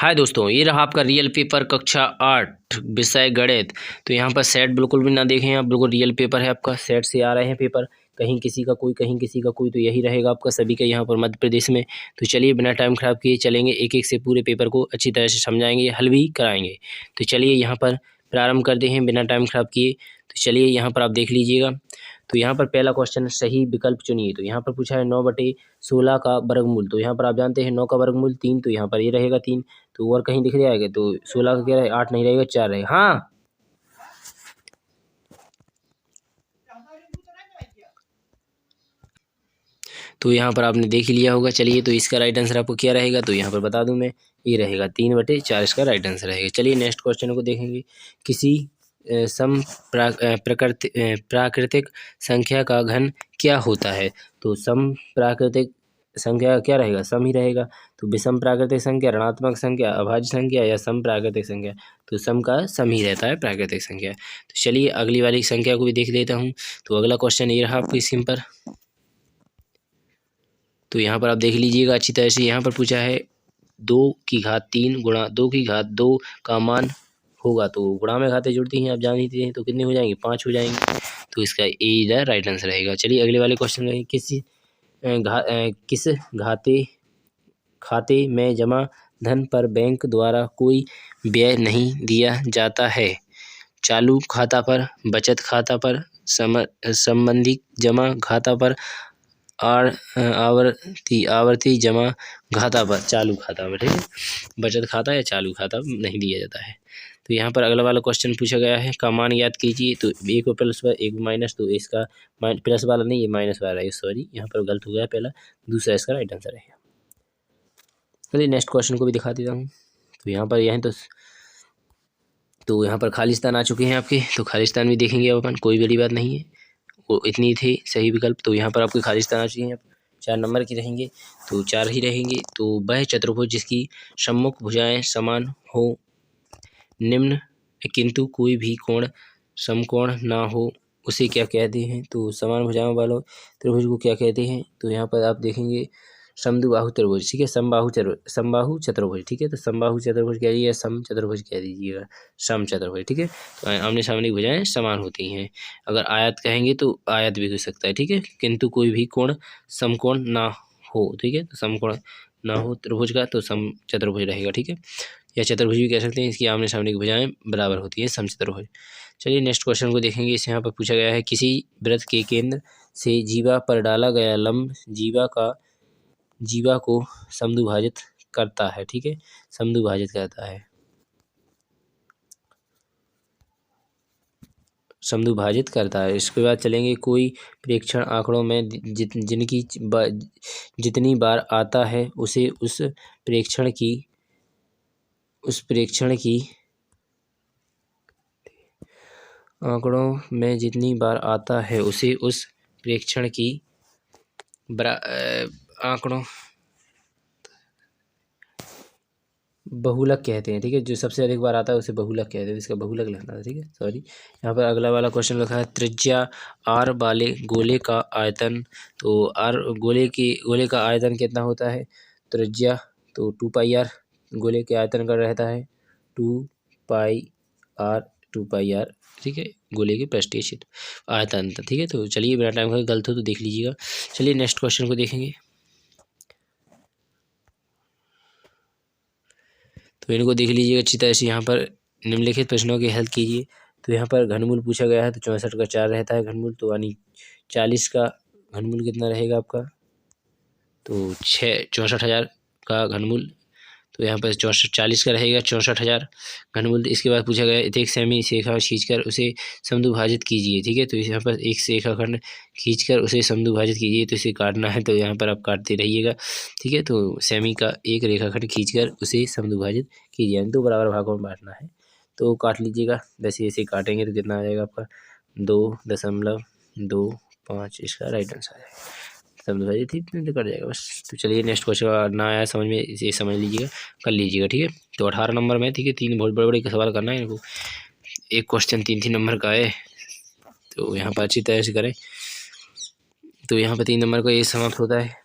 हाय दोस्तों, ये रहा आपका रियल पेपर कक्षा 8 विषय गणित। तो यहाँ पर सेट बिल्कुल भी ना देखें आप, बिल्कुल रियल पेपर है आपका। सेट से आ रहे हैं पेपर, कहीं किसी का कोई, कहीं किसी का कोई, तो यही रहेगा आपका सभी का यहाँ पर मध्य प्रदेश में। तो चलिए बिना टाइम खराब किए चलेंगे, एक एक से पूरे पेपर को अच्छी तरह से समझाएंगे, हल भी कराएंगे। तो चलिए यहाँ पर प्रारंभ करते हैं बिना टाइम खराब किए। तो चलिए यहाँ पर आप देख लीजिएगा। तो यहाँ पर पहला क्वेश्चन, सही विकल्प चुनिए। तो यहाँ पर पूछा है 9/16 का वर्गमूल। तो यहाँ पर आप जानते हैं 9 का वर्गमूल 3, तो यहाँ पर ये रहेगा 3। तो और कहीं दिख जाएगा तो 16 का क्या रहेगा, 8 नहीं रहेगा, 4 रहेगा। हाँ, तो यहाँ पर आपने देख ही लिया होगा। चलिए, तो इसका राइट आंसर आपको क्या रहेगा, तो यहाँ पर बता दूं मैं, ये रहेगा 3/4 इसका राइट आंसर रहेगा। चलिए नेक्स्ट क्वेश्चन को देखेंगे। किसी प्राकृतिक संख्या का घन क्या होता है। तो सम प्राकृतिक संख्या क्या रहेगा, सम ही रहेगा। तो विषम प्राकृतिक संख्या, ऋणात्मक संख्या, अभाज्य संख्या या सम प्राकृतिक संख्या। तो सम का सम ही रहता है प्राकृतिक संख्या। तो चलिए अगली वाली संख्या को भी देख लेता हूँ। तो अगला क्वेश्चन ये रहा आपकी स्क्रीन पर। तो यहाँ पर आप देख लीजिएगा अच्छी तरह से। यहाँ पर पूछा है 2�3 गुणा 2�2 का मान होगा। तो गुणा में घाते जुड़ती हैं, आप जान ही हैं, तो कितने हो जाएंगे, 5 हो जाएंगे। तो इसका ए इधर राइट आंसर रहेगा। चलिए अगले वाले क्वेश्चन में, किस खाते में जमा धन पर बैंक द्वारा कोई व्यय नहीं दिया जाता है। चालू खाता पर, बचत खाता पर, संबंधी जमा खाता पर, आवर्ती जमा खाता पर, चालू खाता पर, ठीक है। बचत खाता या चालू खाता नहीं दिया जाता है। तो यहाँ पर अगला वाला क्वेश्चन पूछा गया है, का मान याद कीजिए। तो एक प्लस एक माइनस, तो इसका प्लस वाला नहीं, ये माइनस वाला है, सॉरी यहाँ पर गलत हो गया पहला, दूसरा इसका राइट आंसर है। चलिए नेक्स्ट क्वेश्चन को भी दिखा देता हूँ। तो यहाँ पर यह तो यहाँ पर खालिस्तान आ चुके हैं आपके। तो खालिस्तान भी देखेंगे अब अपन, कोई बड़ी बात नहीं है, वो इतनी थे सही विकल्प। तो यहाँ पर आपके खालिस्तान आ चुके हैं, 4 नंबर की रहेंगे, तो 4 ही रहेंगे। तो वह चतुर्भुज जिसकी सम्मुख भुजाएं समान हो, निम्न किंतु कोई भी कोण समकोण ना हो, उसे क्या कहते हैं। तो समान भुजाओं वालों त्रिभुज को क्या कहते हैं। तो यहाँ पर आप देखेंगे समद्विबाहु त्रिभुज, ठीक है, समबाहु चतुर्भुज, ठीक है। तो समबाहु चतुर्भुज कह दीजिए, सम चतुर्भुज कह दीजिएगा, सम चतुर्भुज, ठीक है। तो आमने सामने की भुजाएं समान होती हैं। अगर आयत कहेंगे तो आयत भी हो सकता है, ठीक है, किंतु कोई भी कोण समकोण ना हो, ठीक है। तो समकोण ना हो त्रिभुज का तो सम चतुर्भुज रहेगा, ठीक है, या चतुर्भुज भी कह सकते हैं। इसकी आमने सामने की भुजाएं बराबर होती है, समचतुर्भुज। चलिए नेक्स्ट क्वेश्चन को देखेंगे। इस यहाँ पर पूछा गया है, किसी वृत्त के केंद्र से जीवा पर डाला गया लंब जीवा को समद्विभाजित करता है, ठीक है, समद्विभाजित करता है, समद्विभाजित करता है। इसके बाद चलेंगे, कोई प्रेक्षण आंकड़ों में जितनी बार आता है उसे उस प्रेक्षण की आंकड़ों में जितनी बार आता है उसे उस प्रेक्षण की आंकड़ों बहुलक कहते हैं, ठीक है। जो सबसे अधिक बार आता है उसे बहुलक कहते हैं, इसका बहुलक लिखना था, ठीक है, सॉरी। यहाँ पर अगला वाला क्वेश्चन लिखा है, त्रिज्या आर वाले गोले का आयतन। तो आर गोले का आयतन कितना होता है, त्रिज्या, तो 2πr गोले के आयतन का रहता है, 2πr, ठीक है, गोले के पृष्ठीय क्षेत्र आयतन, ठीक है। तो चलिए बिना टाइम का, गलत हो तो देख लीजिएगा। चलिए नेक्स्ट क्वेश्चन को देखेंगे। तो इनको देख लीजिएगा अच्छी तरह से। यहाँ पर निम्नलिखित प्रश्नों के हल कीजिए। तो यहाँ पर घनमूल पूछा गया है, तो 64 का 4 रहता है घनमूल, तो यानी 40 का घनमूल कितना रहेगा आपका, तो 64,000 का घनमूल। तो यहाँ पर 40 का रहेगा 64,000 घनमूल। इसके बाद पूछा गया, एक सेमी रेखा खींचकर उसे समद्विभाजित कीजिए, ठीक है। तो यहाँ पर एक रेखाखंड खींचकर उसे समद्विभाजित कीजिए, तो इसे काटना है, तो यहाँ पर आप काटते रहिएगा, ठीक है। तो सेमी का एक रेखाखंड खींचकर उसे समद्विभाजित कीजिए, 2 बराबर भागों में बांटना है, तो काट लीजिएगा। वैसे ऐसे काटेंगे तो कितना आ जाएगा आपका, 2.25, इसका राइट आंसर है, समझाइए, इतने तो कर जाएगा बस। तो चलिए नेक्स्ट क्वेश्चन, ना आया समझ में इसे समझ लीजिएगा, कर लीजिएगा, ठीक है। तो 18 नंबर में, ठीक है, 3 बहुत बड़े बड़े सवाल करना है इनको, एक क्वेश्चन 3 नंबर का है, तो यहाँ पर अच्छी तरह से करें। तो यहाँ पर 3 नंबर का ये समाप्त होता है।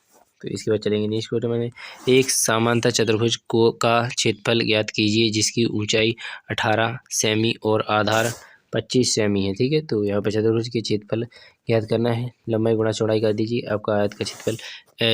तो इसके बाद चलेंगे नेक्स्ट क्वेश्चन में, एक समांतर चतुर्भुज को का क्षेत्रफल ज्ञात कीजिए जिसकी ऊंचाई 18 सेमी और आधार 25 सेमी है। ठीक है, तो यहाँ पर चतुर्भुज के क्षेत्रफल ज्ञात करना है। लंबाई गुणा चौड़ाई कर दीजिए, आपका आयत का क्षेत्रफल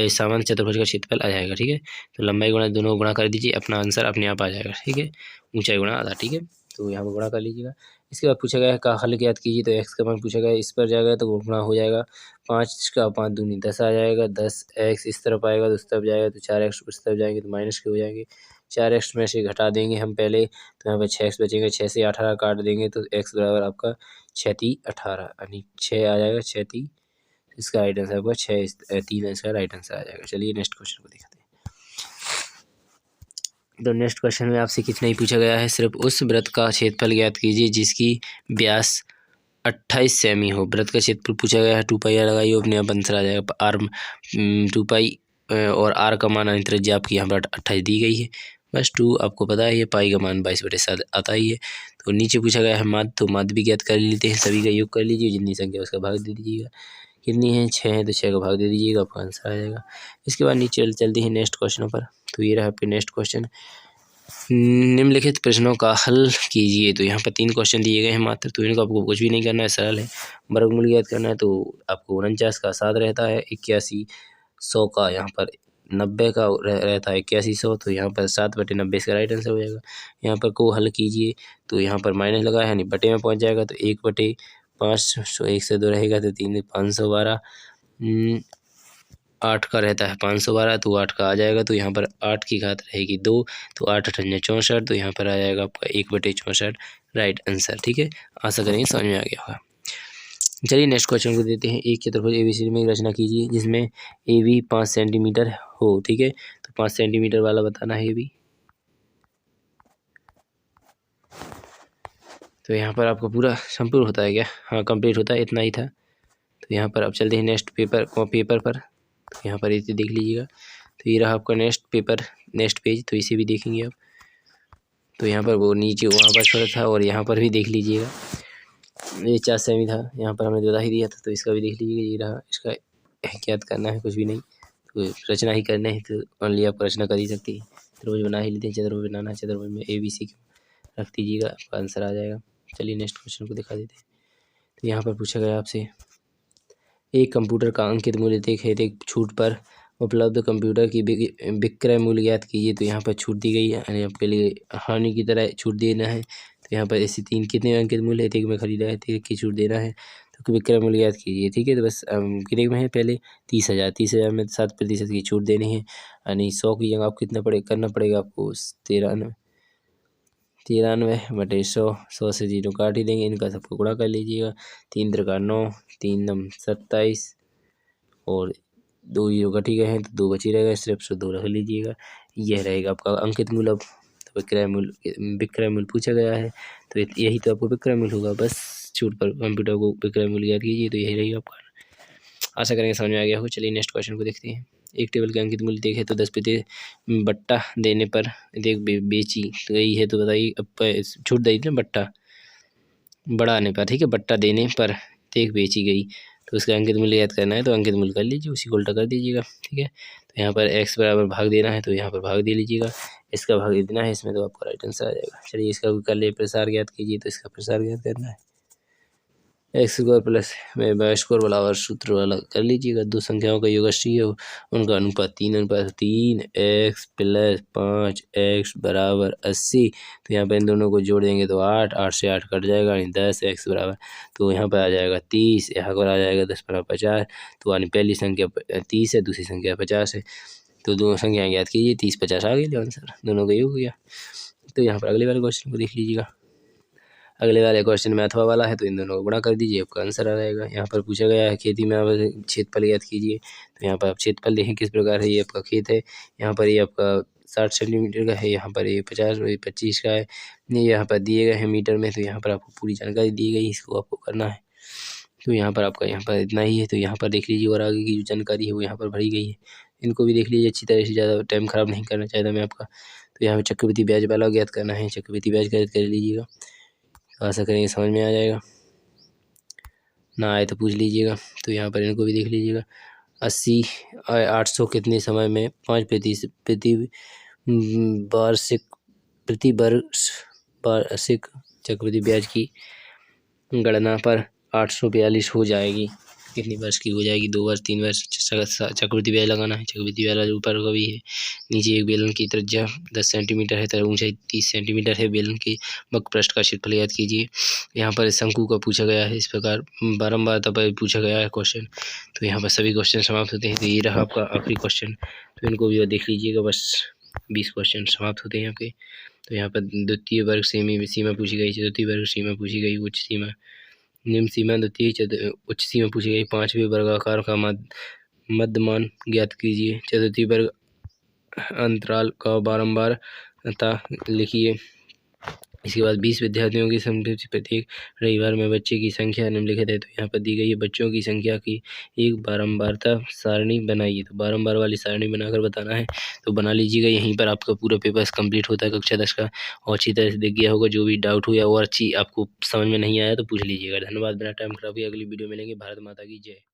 समांतर चतुर्भुज का क्षेत्रफल आ जाएगा। ठीक है, तो लंबाई गुणा दोनों गुणा कर दीजिए, अपना आंसर अपने आप आ जाएगा। ठीक है, ऊंचाई गुणा आधा। ठीक है, तो यहाँ पर गुणा कर लीजिएगा। इसके बाद पूछा गया है का हल ज्ञात कीजिए, तो एक्स का मान पूछा गया है, इस पर जाएगा तो गुणा हो जाएगा, 5 का 5 दूनी 10 आ जाएगा, 10x इस तरफ आएगा तो उस तरफ जाएगा, तो 4x उस तरफ जाएंगे तो माइनस के हो जाएंगे, 4x में से घटा देंगे हम पहले, तो यहाँ पर 6x बचेंगे, 6 से 18 काट देंगे तो x बराबर आपका 6×3=18 यानी 6 आ जाएगा, 6×3 इसका राइट आंसर आपका 6×3 इसका राइट आंसर आ जाएगा। चलिए नेक्स्ट क्वेश्चन को देखते हैं। तो नेक्स्ट क्वेश्चन में आपसे कितना ही पूछा गया है, सिर्फ उस वृत्त का क्षेत्रफल ज्ञात कीजिए जिसकी व्यास 28 सेमी हो। वृत्त का क्षेत्रफल पूछा गया है, 2 पाई लगाइए, अपने आप आंसर आ जाएगा। आर 2 पाई और आर का मान यानी त्रिज्या आपकी यहाँ पर 28 दी गई है, बस 2 आपको पता है, ये पाई का मान 22/7 आता ही है। तो नीचे पूछा गया है माध्य, तो माध्य भी ज्ञात कर लेते हैं, सभी का योग कर लीजिए, जितनी संख्या उसका भाग दे दीजिएगा, कितनी है 6 है तो 6 का भाग दे दीजिएगा, आपका आंसर आ जाएगा। इसके बाद नीचे चलते हैं नेक्स्ट क्वेश्चनों पर। तो ये रहा आपके नेक्स्ट क्वेश्चन, निम्नलिखित प्रश्नों का हल कीजिए। तो यहाँ पर 3 क्वेश्चन दिए गए हैं मात्र, तो इनको आपको कुछ भी नहीं करना है, सरल है। वर्गमूल ज्ञात करना है, तो आपको 49 का 7 रहता है, 81 100 का यहाँ पर 90 का रहता है 8100, तो यहाँ पर 7/90 इसका राइट आंसर हो जाएगा। यहाँ पर को हल कीजिए, तो यहाँ पर माइनस लगा है यानी बटे में पहुँच जाएगा, तो 1/5, 1 से 2 रहेगा तो 3 512, 8 का रहता है 512, तो 8 का आ जाएगा, तो यहाँ पर 8 की घात रहेगी 2, तो 8 8 64, तो यहाँ पर आ जाएगा आपका 1/64 राइट आंसर। ठीक है, आशा करेंगे समझ में आ गया होगा। चलिए नेक्स्ट क्वेश्चन को देते हैं, एक चतुर्भुज एबीसी में रचना कीजिए जिसमें ए बी 5 सेंटीमीटर हो। ठीक है, तो 5 सेंटीमीटर वाला बताना है ए बी। तो यहाँ पर आपका पूरा संपूर्ण होता है क्या? हाँ, कंप्लीट होता है, इतना ही था। तो यहाँ पर अब चलते हैं नेक्स्ट पेपर पर। तो यहाँ पर इसे देख लीजिएगा, तो ये रहा आपका नेक्स्ट पेपर, नेक्स्ट पेज, तो इसे भी देखेंगे आप। तो यहाँ पर वो नीचे वहाँ पर छोड़ा था, और यहाँ पर भी देख लीजिएगा, ये 4 सेमी था, यहाँ पर हमने बता ही दिया था, तो इसका भी देख लीजिएगा। ये रहा, इसका ज्ञात करना है, कुछ भी नहीं, तो रचना ही करना है, तो ओनली आप रचना कर ही सकती है। चतुर्भुज बना ही लेते हैं, चतुर्भुज बनाना है, चतुर्भुज में ABC रख दीजिएगा, आपका आंसर आ जाएगा। चलिए नेक्स्ट क्वेश्चन को दिखा देते हैं। तो यहाँ पर पूछा गया आपसे, एक कंप्यूटर का अंकित मूल्य देखे थे, छूट पर उपलब्ध कंप्यूटर की विक्रय मूल्य ज्ञात कीजिए। तो यहाँ पर छूट दी गई है, यानी आपके लिए हानि की तरह छूट देना है। तो यहाँ पर ऐसे 3 कितने अंकित मूल्य है, एक में खरीदा है, 1 की छूट देना है, तो विक्रय मूल्य ज्ञात कीजिए। ठीक है, तो बस कितने में है, पहले 30,000, 30,000 में 7% की छूट देनी है, यानी 100 की जगह आप कितना करना पड़ेगा आपको 93/100, 100 से 0 काट ही देंगे, इनका सबको गुणा कर लीजिएगा, 3 त्रिका 9, 3 9 27, और 2 0 कट ही गए हैं, तो 2 बची रहेगा, सिर्फ से 2 रख लीजिएगा। यह रहेगा आपका अंकित मूल्य। तो विक्रय मूल्य पूछा गया है, तो यही तो आपको विक्रय मूल्य होगा, बस छूट पर कंप्यूटर को विक्रय मूल्य ज्ञात कीजिए, तो यही रहेगा आपका। आशा करेंगे समझ में आ गया हो। चलिए नेक्स्ट क्वेश्चन को देखते हैं। एक टेबल के अंकित मूल्य देखे तो 10% बट्टा देने पर देख बेची, तो यही है, तो बताइए, अब छूट दी ना बट्टा बढ़ाने पर। ठीक है, बट्टा देने पर देख बेची गई, तो उसका अंकित मूल्य याद करना है, तो अंकित मूल्य कर लीजिए, उसी को उल्टा कर दीजिएगा। ठीक है, तो यहाँ पर x बराबर भाग देना है, तो यहाँ पर भाग दे लीजिएगा, इसका भाग देना है इसमें, तो आपका राइट आंसर आ जाएगा। चलिए इसका कर ले प्रसार ज्ञात कीजिए, तो इसका प्रसार ज्ञात करना है, x² प्लस y² वाला और सूत्र वाला कर लीजिएगा। 2 संख्याओं का योग 80 है, उनका अनुपात 3:3, x + 5x बराबर 80। तो यहाँ पर इन दोनों को जोड़ देंगे तो 8, 8 से 8 कट जाएगा, यानी 10, x बराबर, तो यहाँ पर आ जाएगा 30, यहाँ पर आ जाएगा 10 × 50, तो यानी पहली संख्या 30 है, दूसरी संख्या 50 है, तो दोनों संख्या याद कीजिए, 30 50 आ गई आंसर, दोनों का योग हो गया। तो यहाँ पर अगले वाले क्वेश्चन को देख लीजिएगा। अगले वाले क्वेश्चन में अथवा वाला है, तो इन दोनों को गुणा कर दीजिए, आपका आंसर आ जाएगा। यहाँ पर पूछा गया है खेती में आप क्षेत्रफल ज्ञात कीजिए, तो यहाँ पर आप क्षेत्रफल देखें किस प्रकार है। ये आपका खेत है, यहाँ पर ये आपका 60 सेंटीमीटर का है, यहाँ पर ये 25 का है, ये यहाँ पर दिए गए हैं मीटर में, तो यहाँ पर आपको पूरी जानकारी दी गई, इसको आपको करना है। तो यहाँ पर आपका यहाँ पर इतना ही है, तो यहाँ पर देख लीजिए, और आगे की जो जानकारी है वो यहाँ पर भरी गई है, इनको भी देख लीजिए अच्छी तरह से, ज़्यादा टाइम ख़राब नहीं करना चाहता मैं आपका। तो यहाँ पर चक्रवृद्धि ब्याज वाला ज्ञात करना है, चक्रवृद्धि ब्याज ज्ञात कर लीजिएगा, आशा करेंगे समझ में आ जाएगा, ना आए तो पूछ लीजिएगा। तो यहाँ पर इनको भी देख लीजिएगा, 800 कितने समय में 5% प्रति वर्ष वार्षिक चक्रवृद्धि ब्याज की गणना पर 842 हो जाएगी। कितनी वर्ष की हो जाएगी? 2 वर्ष 3 वर्ष चक्रवृद्धि ब्याज लगाना है। चक्रवृद्धि ब्याज ऊपर का भी है। नीचे एक बेलन की त्रिज्या 10 सेंटीमीटर है तथा ऊंचाई 30 सेंटीमीटर है। बेलन के वक्र पृष्ठ का क्षेत्रफल याद कीजिए। यहाँ पर शंकु का पूछा गया है। इस प्रकार बारम्बार तब पूछा गया है क्वेश्चन। तो यहाँ पर सभी क्वेश्चन समाप्त होते हैं। तो ये रहा आपका आखिरी क्वेश्चन, तो इनको भी देख लीजिएगा। बस 20 क्वेश्चन समाप्त होते हैं यहाँ पे। तो यहाँ पर द्वितीय वर्ग सीमा पूछी गई, चतुर्थी वर्ग सीमा पूछी गई, उच्च सीमा, निम्न सीमा, द्वितीय उच्च सीमा पूछी गई। 5वें वर्गाकार का मध्यमान ज्ञात कीजिए। चतुर्थी वर्ग अंतराल का बारंबार लिखिए। इसके बाद 20 विद्यार्थियों की संख्या प्रत्येक रविवार में बच्चे की संख्या निम्नलिखित है। तो यहाँ पर दी गई है बच्चों की संख्या की एक बारंबारता सारणी बनाइए। तो बारंबार वाली सारणी बनाकर बताना है, तो बना लीजिएगा। यहीं पर आपका पूरा पेपर कंप्लीट होता है कक्षा 10 का, और अच्छी तरह से देख गया होगा। जो भी डाउट हो या और अच्छी आपको समझ में नहीं आया तो पूछ लीजिएगा। धन्यवाद। बिना टाइम खराब किए अगली वीडियो मिलेंगे। भारत माता की जय।